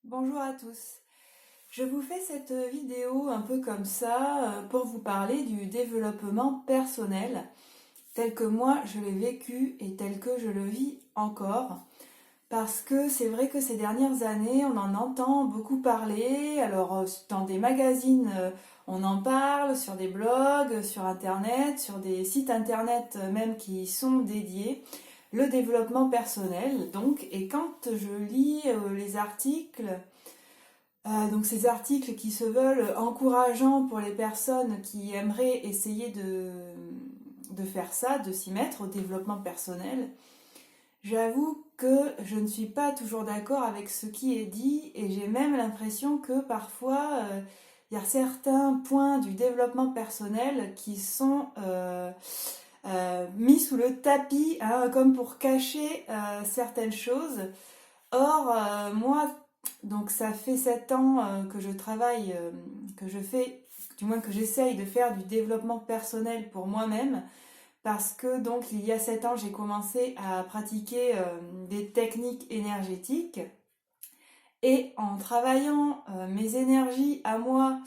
Bonjour à tous. Je vous fais cette vidéo un peu comme ça pour vous parler du développement personnel tel que moi je l'ai vécu et tel que je le vis encore. Parce que c'est vrai que ces dernières années, on en entend beaucoup parler. Alors, dans des magazines, on en parle, sur des blogs, sur Internet, sur des sites Internet même qui y sont dédiés. Le développement personnel, donc, et quand je lis les articles, donc ces articles qui se veulent encourageants pour les personnes qui aimeraient essayer de faire ça, de s'y mettre au développement personnel, j'avoue que je ne suis pas toujours d'accord avec ce qui est dit et j'ai même l'impression que parfois il y a certains points du développement personnel qui sont mis sous le tapis, hein, comme pour cacher certaines choses. Or, moi, donc ça fait 7 ans que je travaille, que je fais, du moins que j'essaye de faire du développement personnel pour moi-même, parce que donc il y a 7 ans, j'ai commencé à pratiquer des techniques énergétiques. Et en travaillant mes énergies à moi,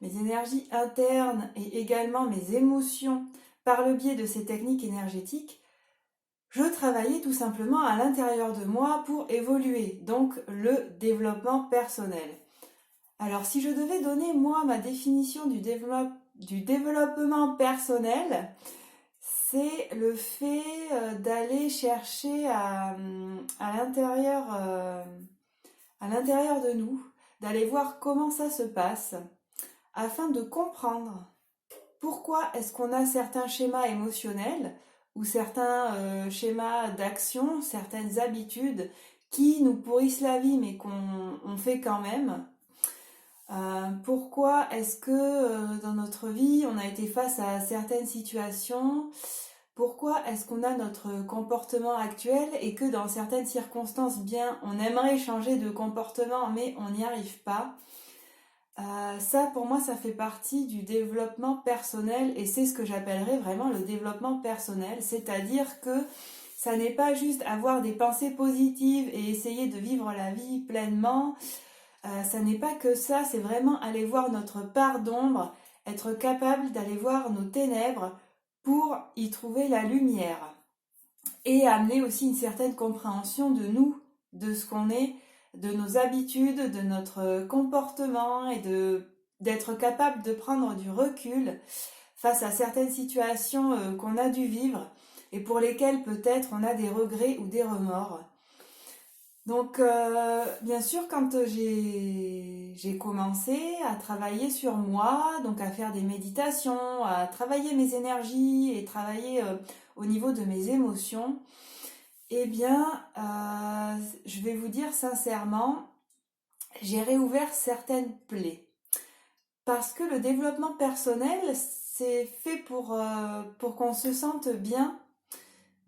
mes énergies internes et également mes émotions par le biais de ces techniques énergétiques, je travaillais tout simplement à l'intérieur de moi pour évoluer, donc le développement personnel. Alors si je devais donner moi ma définition du développement personnel, c'est le fait d'aller chercher à l'intérieur de nous, d'aller voir comment ça se passe, afin de comprendre pourquoi est-ce qu'on a certains schémas émotionnels ou certains schémas d'action, certaines habitudes qui nous pourrissent la vie mais qu'on fait quand même. Pourquoi est-ce que dans notre vie on a été face à certaines situations? Pourquoi est-ce qu'on a notre comportement actuel et que dans certaines circonstances, bien, on aimerait changer de comportement mais on n'y arrive pas? Ça, pour moi, ça fait partie du développement personnel et c'est ce que j'appellerais vraiment le développement personnel. C'est-à-dire que ça n'est pas juste avoir des pensées positives et essayer de vivre la vie pleinement. Ça n'est pas que ça, c'est vraiment aller voir notre part d'ombre, être capable d'aller voir nos ténèbres pour y trouver la lumière et amener aussi une certaine compréhension de nous, de ce qu'on est, de nos habitudes, de notre comportement et d'être capable de prendre du recul face à certaines situations qu'on a dû vivre et pour lesquelles peut-être on a des regrets ou des remords. Donc, bien sûr, quand j'ai commencé à travailler sur moi, donc à faire des méditations, à travailler mes énergies et travailler au niveau de mes émotions, eh bien, je vais vous dire sincèrement, j'ai réouvert certaines plaies. Parce que le développement personnel, c'est fait pour qu'on se sente bien,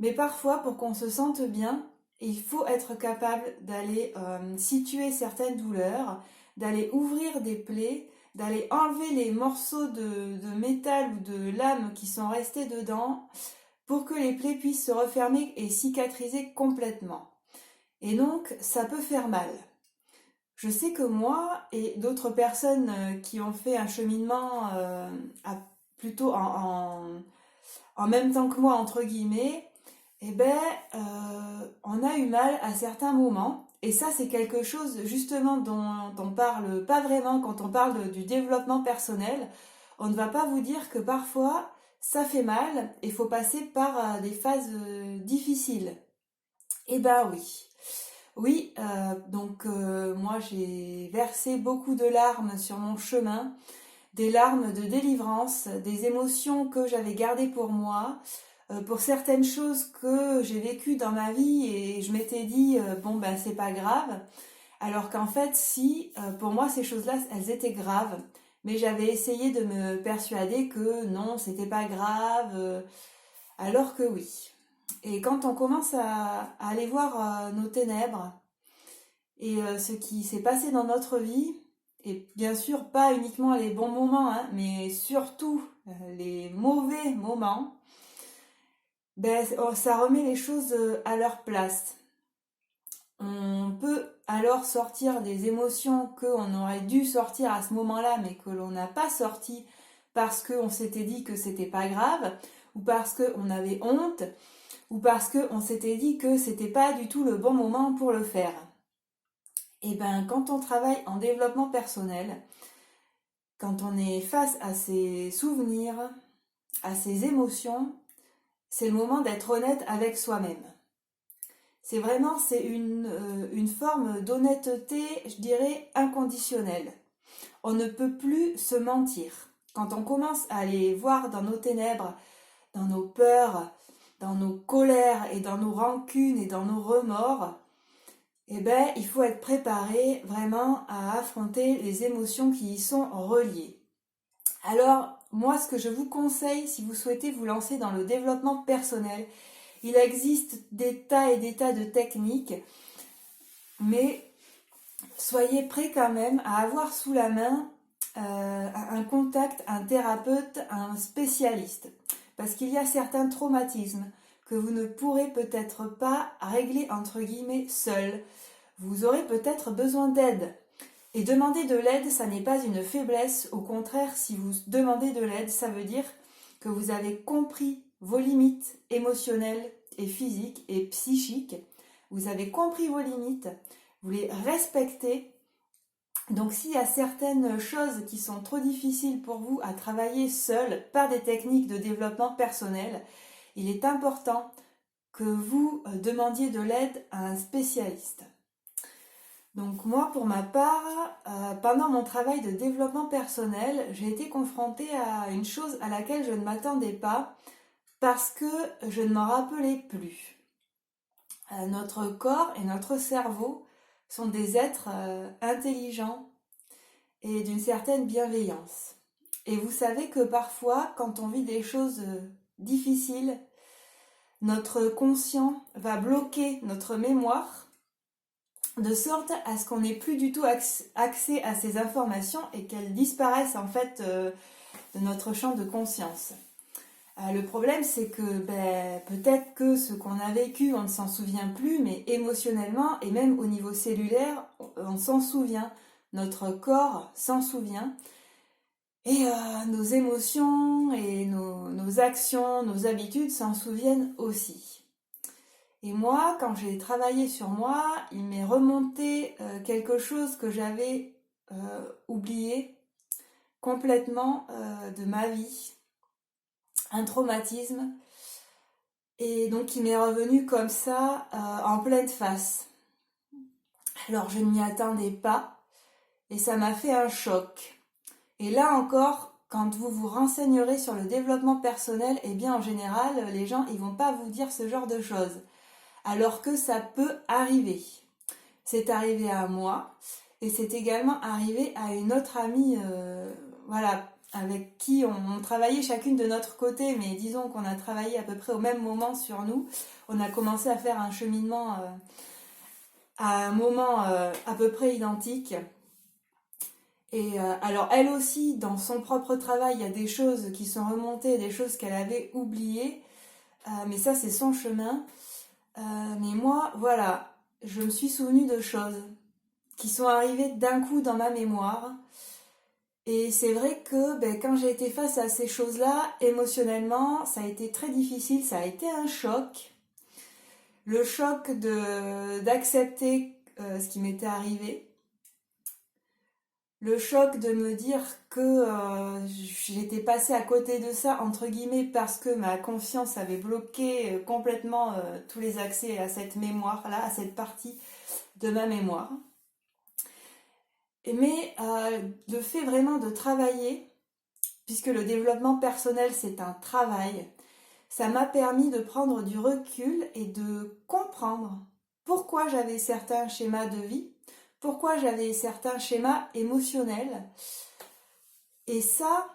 mais parfois, pour qu'on se sente bien, il faut être capable d'aller situer certaines douleurs, d'aller ouvrir des plaies, d'aller enlever les morceaux de métal ou de lame qui sont restés dedans pour que les plaies puissent se refermer et cicatriser complètement. Et donc, ça peut faire mal. Je sais que moi et d'autres personnes qui ont fait un cheminement plutôt en même temps que moi, entre guillemets, eh ben, on a eu mal à certains moments. Et ça, c'est quelque chose justement dont on parle pas vraiment quand on parle du développement personnel. On ne va pas vous dire que parfois, ça fait mal et il faut passer par des phases difficiles. Eh ben oui. Oui, donc moi j'ai versé beaucoup de larmes sur mon chemin, des larmes de délivrance, des émotions que j'avais gardées pour moi, pour certaines choses que j'ai vécues dans ma vie et je m'étais dit bon ben c'est pas grave, alors qu'en fait si, pour moi ces choses-là elles étaient graves, mais j'avais essayé de me persuader que non c'était pas grave, alors que oui. Et quand on commence à aller voir nos ténèbres et ce qui s'est passé dans notre vie, et bien sûr pas uniquement les bons moments, hein, mais surtout les mauvais moments, ben, ça remet les choses à leur place. On peut alors sortir des émotions qu'on aurait dû sortir à ce moment-là, mais que l'on n'a pas sorti parce qu'on s'était dit que c'était pas grave, ou parce qu'on avait honte, ou parce qu'on s'était dit que c'était pas du tout le bon moment pour le faire. Et ben, quand on travaille en développement personnel, quand on est face à ses souvenirs, à ses émotions, c'est le moment d'être honnête avec soi-même. C'est une forme d'honnêteté, je dirais, inconditionnelle. On ne peut plus se mentir. Quand on commence à aller voir dans nos ténèbres, dans nos peurs, dans nos colères et dans nos rancunes et dans nos remords, eh ben, il faut être préparé vraiment à affronter les émotions qui y sont reliées. Alors, moi, ce que je vous conseille, si vous souhaitez vous lancer dans le développement personnel, il existe des tas et des tas de techniques, mais soyez prêts quand même à avoir sous la main un contact, un thérapeute, un spécialiste. Parce qu'il y a certains traumatismes que vous ne pourrez peut-être pas régler entre guillemets seul. Vous aurez peut-être besoin d'aide. Et demander de l'aide, ça n'est pas une faiblesse. Au contraire, si vous demandez de l'aide, ça veut dire que vous avez compris vos limites émotionnelles et physiques et psychiques. Vous avez compris vos limites, vous les respectez. Donc s'il y a certaines choses qui sont trop difficiles pour vous à travailler seul par des techniques de développement personnel, il est important que vous demandiez de l'aide à un spécialiste. Donc moi, pour ma part, pendant mon travail de développement personnel, j'ai été confrontée à une chose à laquelle je ne m'attendais pas parce que je ne m'en rappelais plus. Notre corps et notre cerveau sont des êtres intelligents et d'une certaine bienveillance. Et vous savez que parfois, quand on vit des choses difficiles, notre conscient va bloquer notre mémoire de sorte à ce qu'on n'ait plus du tout accès à ces informations et qu'elles disparaissent en fait de notre champ de conscience. Le problème, c'est que peut-être que ce qu'on a vécu, on ne s'en souvient plus, mais émotionnellement et même au niveau cellulaire, on s'en souvient. Notre corps s'en souvient. Et nos émotions et nos actions, nos habitudes s'en souviennent aussi. Et moi, quand j'ai travaillé sur moi, il m'est remonté quelque chose que j'avais oublié complètement de ma vie. Un traumatisme. Et donc il m'est revenu comme ça en pleine face. Alors je ne m'y attendais pas et ça m'a fait un choc. Et là encore, quand vous vous renseignerez sur le développement personnel, eh bien en général, les gens ils vont pas vous dire ce genre de choses. Alors que ça peut arriver. C'est arrivé à moi et c'est également arrivé à une autre amie, avec qui on travaillait chacune de notre côté, mais disons qu'on a travaillé à peu près au même moment sur nous. On a commencé à faire un cheminement à un moment à peu près identique. Et alors elle aussi, dans son propre travail, il y a des choses qui sont remontées, des choses qu'elle avait oubliées, mais ça c'est son chemin. Mais moi, voilà, je me suis souvenue de choses qui sont arrivées d'un coup dans ma mémoire. Et c'est vrai que quand j'ai été face à ces choses-là, émotionnellement, ça a été très difficile, ça a été un choc. Le choc d'accepter ce qui m'était arrivé. Le choc de me dire que j'étais passée à côté de ça, entre guillemets, parce que ma conscience avait bloqué complètement tous les accès à cette mémoire-là, à cette partie de ma mémoire. Mais le fait vraiment de travailler, puisque le développement personnel c'est un travail, ça m'a permis de prendre du recul et de comprendre pourquoi j'avais certains schémas de vie, pourquoi j'avais certains schémas émotionnels. Et ça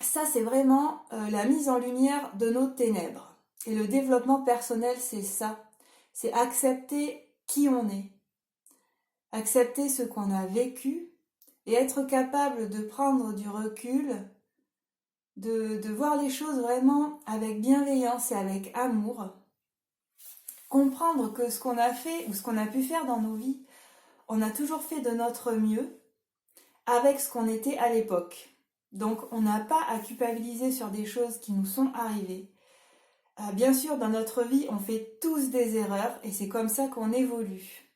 c'est vraiment la mise en lumière de nos ténèbres. Et le développement personnel, c'est ça. C'est accepter qui on est. Accepter ce qu'on a vécu et être capable de prendre du recul, de voir les choses vraiment avec bienveillance et avec amour. Comprendre que ce qu'on a fait ou ce qu'on a pu faire dans nos vies on a toujours fait de notre mieux avec ce qu'on était à l'époque. Donc on n'a pas à culpabiliser sur des choses qui nous sont arrivées. Bien sûr, dans notre vie, on fait tous des erreurs et c'est comme ça qu'on évolue.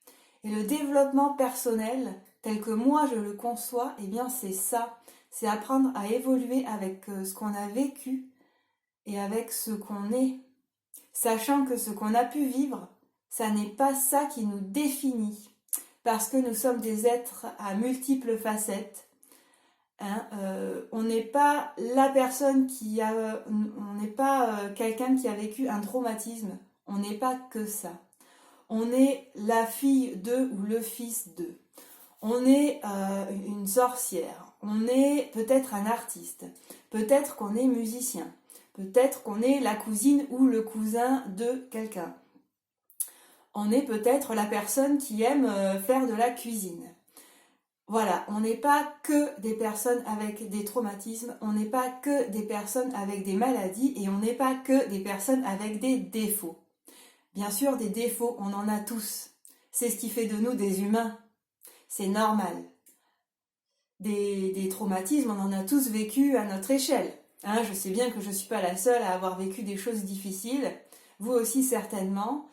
Et le développement personnel, tel que moi je le conçois, eh bien c'est ça. C'est apprendre à évoluer avec ce qu'on a vécu et avec ce qu'on est. Sachant que ce qu'on a pu vivre, ça n'est pas ça qui nous définit. Parce que nous sommes des êtres à multiples facettes. Hein, on n'est pas la personne qui a, on n'est pas quelqu'un qui a vécu un traumatisme. On n'est pas que ça. On est la fille de ou le fils de. On est une sorcière. On est peut-être un artiste. Peut-être qu'on est musicien. Peut-être qu'on est la cousine ou le cousin de quelqu'un. On est peut-être la personne qui aime faire de la cuisine. Voilà, on n'est pas que des personnes avec des traumatismes, on n'est pas que des personnes avec des maladies et on n'est pas que des personnes avec des défauts. Bien sûr, des défauts, on en a tous. C'est ce qui fait de nous des humains. C'est normal. Des traumatismes, on en a tous vécu à notre échelle. Hein, je sais bien que je ne suis pas la seule à avoir vécu des choses difficiles, vous aussi certainement.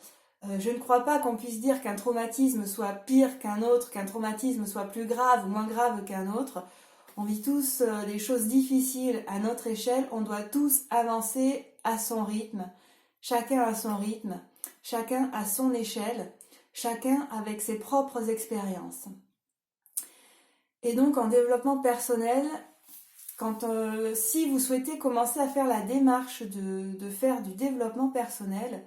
Je ne crois pas qu'on puisse dire qu'un traumatisme soit pire qu'un autre, qu'un traumatisme soit plus grave ou moins grave qu'un autre. On vit tous des choses difficiles à notre échelle, on doit tous avancer à son rythme. Chacun à son rythme, chacun à son échelle, chacun avec ses propres expériences. Et donc en développement personnel, si vous souhaitez commencer à faire la démarche de faire du développement personnel,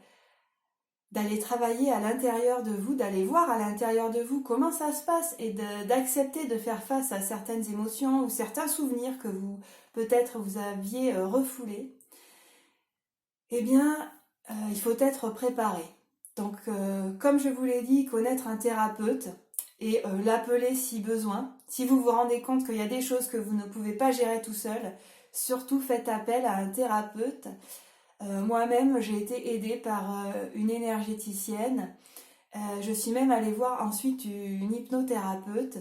d'aller travailler à l'intérieur de vous, d'aller voir à l'intérieur de vous comment ça se passe et d'accepter de faire face à certaines émotions ou certains souvenirs que peut-être vous aviez refoulés, eh bien, il faut être préparé. Donc, comme je vous l'ai dit, connaître un thérapeute et l'appeler si besoin. Si vous vous rendez compte qu'il y a des choses que vous ne pouvez pas gérer tout seul, surtout faites appel à un thérapeute. Moi-même, j'ai été aidée par une énergéticienne. Je suis même allée voir ensuite une hypnothérapeute.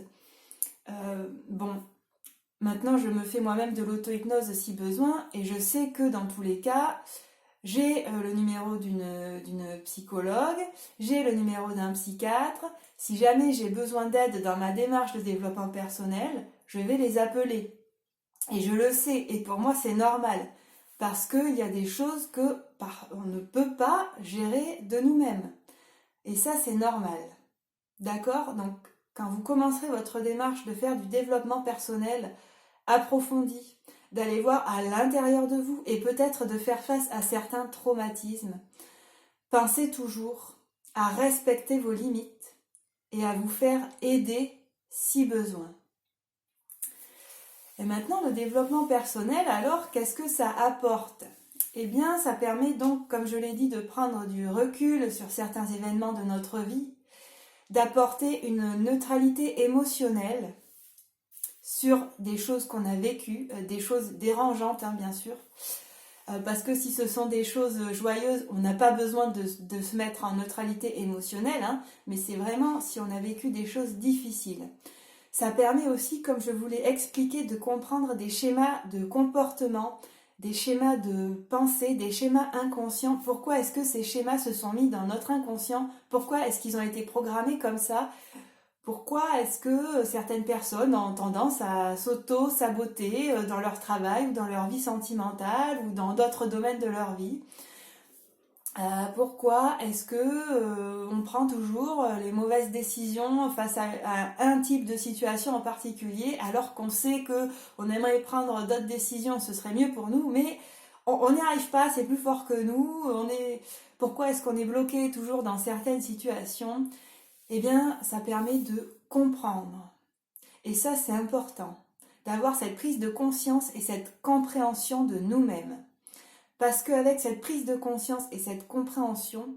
Bon, maintenant, je me fais moi-même de l'auto-hypnose si besoin et je sais que dans tous les cas, j'ai le numéro d'une psychologue, j'ai le numéro d'un psychiatre. Si jamais j'ai besoin d'aide dans ma démarche de développement personnel, je vais les appeler. Et je le sais, et pour moi, c'est normal. Parce qu'il y a des choses on ne peut pas gérer de nous-mêmes. Et ça, c'est normal. D'accord? Donc, quand vous commencerez votre démarche de faire du développement personnel approfondi, d'aller voir à l'intérieur de vous et peut-être de faire face à certains traumatismes, pensez toujours à respecter vos limites et à vous faire aider si besoin. Et maintenant, le développement personnel, alors, qu'est-ce que ça apporte? Eh bien, ça permet donc, comme je l'ai dit, de prendre du recul sur certains événements de notre vie, d'apporter une neutralité émotionnelle sur des choses qu'on a vécues, des choses dérangeantes, hein, bien sûr. Parce que si ce sont des choses joyeuses, on n'a pas besoin de se mettre en neutralité émotionnelle, hein, mais c'est vraiment si on a vécu des choses difficiles. Ça permet aussi, comme je vous l'ai expliqué, de comprendre des schémas de comportement, des schémas de pensée, des schémas inconscients. Pourquoi est-ce que ces schémas se sont mis dans notre inconscient? Pourquoi est-ce qu'ils ont été programmés comme ça? Pourquoi est-ce que certaines personnes ont tendance à s'auto-saboter dans leur travail ou dans leur vie sentimentale ou dans d'autres domaines de leur vie? Pourquoi est-ce que on prend toujours les mauvaises décisions face à un type de situation en particulier alors qu'on sait que on aimerait prendre d'autres décisions, ce serait mieux pour nous, mais on n'y arrive pas, c'est plus fort que nous. Pourquoi est-ce qu'on est bloqué toujours dans certaines situations? Eh bien, ça permet de comprendre. Et ça, c'est important, d'avoir cette prise de conscience et cette compréhension de nous-mêmes. Parce qu'avec cette prise de conscience et cette compréhension,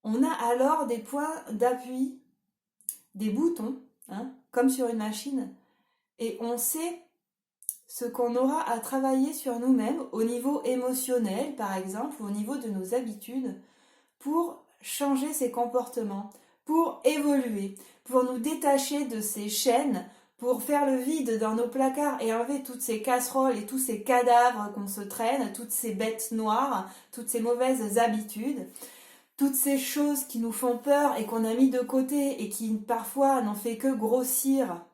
on a alors des points d'appui, des boutons, hein, comme sur une machine, et on sait ce qu'on aura à travailler sur nous-mêmes au niveau émotionnel, par exemple, ou au niveau de nos habitudes, pour changer ces comportements, pour évoluer, pour nous détacher de ces chaînes, pour faire le vide dans nos placards et enlever toutes ces casseroles et tous ces cadavres qu'on se traîne, toutes ces bêtes noires, toutes ces mauvaises habitudes, toutes ces choses qui nous font peur et qu'on a mis de côté et qui parfois n'ont fait que grossir.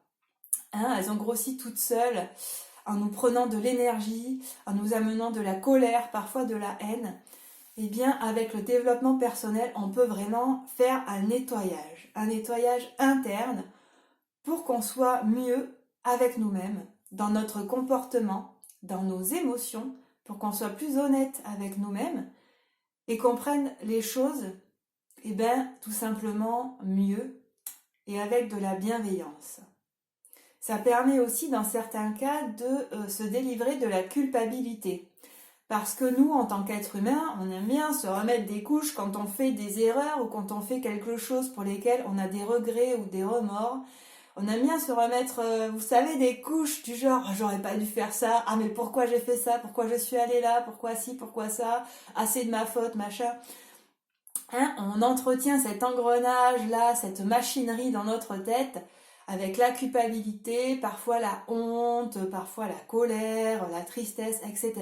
Hein, elles ont grossi toutes seules en nous prenant de l'énergie, en nous amenant de la colère, parfois de la haine. Eh bien, avec le développement personnel, on peut vraiment faire un nettoyage interne pour qu'on soit mieux avec nous-mêmes, dans notre comportement, dans nos émotions, pour qu'on soit plus honnête avec nous-mêmes et qu'on prenne les choses, eh bien, tout simplement mieux et avec de la bienveillance. Ça permet aussi, dans certains cas, de se délivrer de la culpabilité. Parce que nous, en tant qu'être humain, on aime bien se remettre des couches quand on fait des erreurs ou quand on fait quelque chose pour lesquelles on a des regrets ou des remords. On aime bien se remettre, vous savez, des couches du genre « j'aurais pas dû faire ça, ah mais pourquoi j'ai fait ça, pourquoi je suis allée là, pourquoi ci, pourquoi ça, ah c'est de ma faute, machin ». Hein, on entretient cet engrenage-là, cette machinerie dans notre tête avec la culpabilité, parfois la honte, parfois la colère, la tristesse, etc.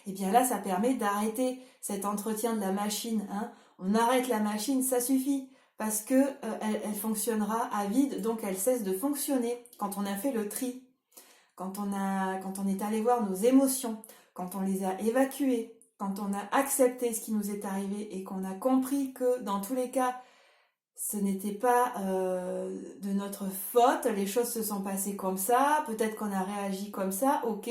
Et bien là, ça permet d'arrêter cet entretien de la machine. Hein. On arrête la machine, ça suffit, parce que elle fonctionnera à vide, donc elle cesse de fonctionner quand on a fait le tri, quand on est allé voir nos émotions, quand on les a évacuées, quand on a accepté ce qui nous est arrivé et qu'on a compris que dans tous les cas, ce n'était pas de notre faute, les choses se sont passées comme ça, peut-être qu'on a réagi comme ça, ok,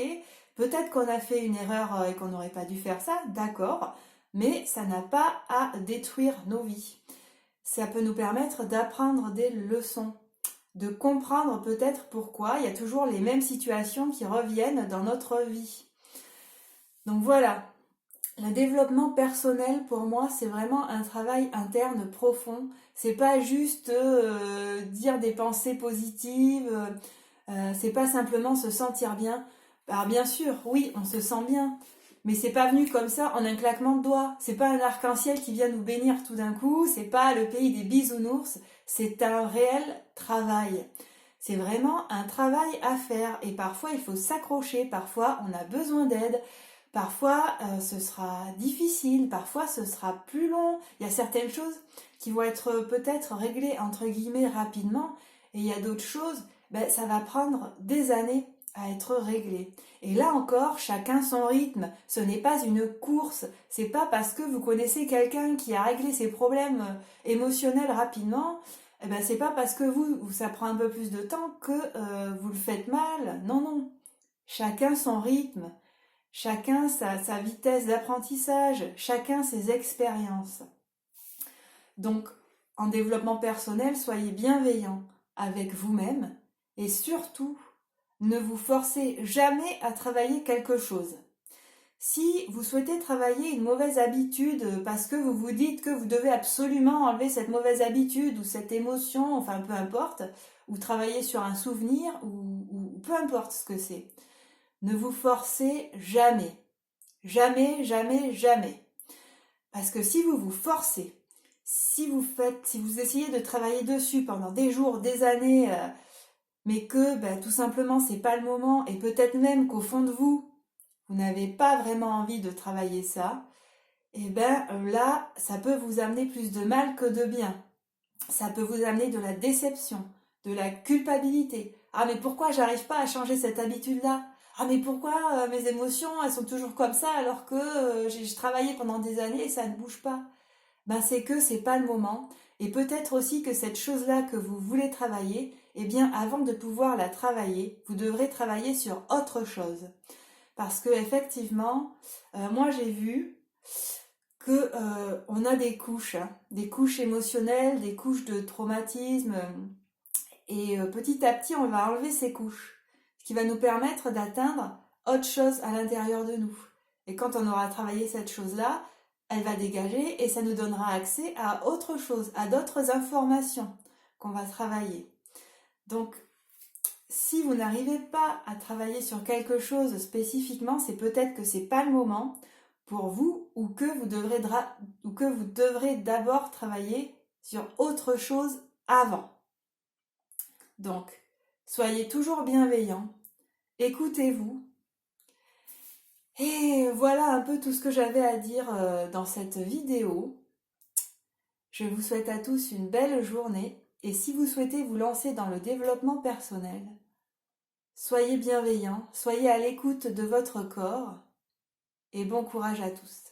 peut-être qu'on a fait une erreur et qu'on n'aurait pas dû faire ça, d'accord, mais ça n'a pas à détruire nos vies. Ça peut nous permettre d'apprendre des leçons, de comprendre peut-être pourquoi il y a toujours les mêmes situations qui reviennent dans notre vie. Donc voilà, le développement personnel, pour moi, c'est vraiment un travail interne profond. C'est pas juste dire des pensées positives, c'est pas simplement se sentir bien. Alors bien sûr, oui, on se sent bien, mais c'est pas venu comme ça en un claquement de doigts. C'est pas un arc-en-ciel qui vient nous bénir tout d'un coup, c'est pas le pays des bisounours, c'est un réel travail. C'est vraiment un travail à faire et parfois il faut s'accrocher, parfois on a besoin d'aide. Parfois, ce sera difficile, parfois ce sera plus long. Il y a certaines choses qui vont être peut-être réglées entre guillemets rapidement, et il y a d'autres choses, ça va prendre des années à être réglé. Et là encore, chacun son rythme. Ce n'est pas une course. C'est pas parce que vous connaissez quelqu'un qui a réglé ses problèmes émotionnels rapidement, c'est pas parce que ça prend un peu plus de temps que vous le faites mal. Non, non. Chacun son rythme. Chacun sa vitesse d'apprentissage, chacun ses expériences. Donc, en développement personnel, soyez bienveillants avec vous-même et surtout, ne vous forcez jamais à travailler quelque chose. Si vous souhaitez travailler une mauvaise habitude parce que vous vous dites que vous devez absolument enlever cette mauvaise habitude ou cette émotion, enfin peu importe, ou travailler sur un souvenir ou peu importe ce que c'est, ne vous forcez jamais. Jamais, jamais, jamais. Parce que si vous vous forcez, si vous essayez de travailler dessus pendant des jours, des années, mais que tout simplement c'est pas le moment, et peut-être même qu'au fond de vous, vous n'avez pas vraiment envie de travailler ça, et là, ça peut vous amener plus de mal que de bien. Ça peut vous amener de la déception, de la culpabilité. Ah mais pourquoi j'arrive pas à changer cette habitude-là ? Ah mais pourquoi mes émotions, elles sont toujours comme ça alors que j'ai travaillé pendant des années et ça ne bouge pas ? C'est que c'est pas le moment. Et peut-être aussi que cette chose-là que vous voulez travailler, avant de pouvoir la travailler, vous devrez travailler sur autre chose. Parce que effectivement, moi j'ai vu que on a des couches émotionnelles, des couches de traumatisme, et petit à petit on va enlever ces couches, ce qui va nous permettre d'atteindre autre chose à l'intérieur de nous. Et quand on aura travaillé cette chose-là, elle va dégager et ça nous donnera accès à autre chose, à d'autres informations qu'on va travailler. Donc, si vous n'arrivez pas à travailler sur quelque chose spécifiquement, c'est peut-être que c'est pas le moment pour vous ou que vous devrez d'abord travailler sur autre chose avant. Donc, soyez toujours bienveillants, écoutez-vous. Et voilà un peu tout ce que j'avais à dire dans cette vidéo. Je vous souhaite à tous une belle journée et si vous souhaitez vous lancer dans le développement personnel, soyez bienveillants, soyez à l'écoute de votre corps et bon courage à tous.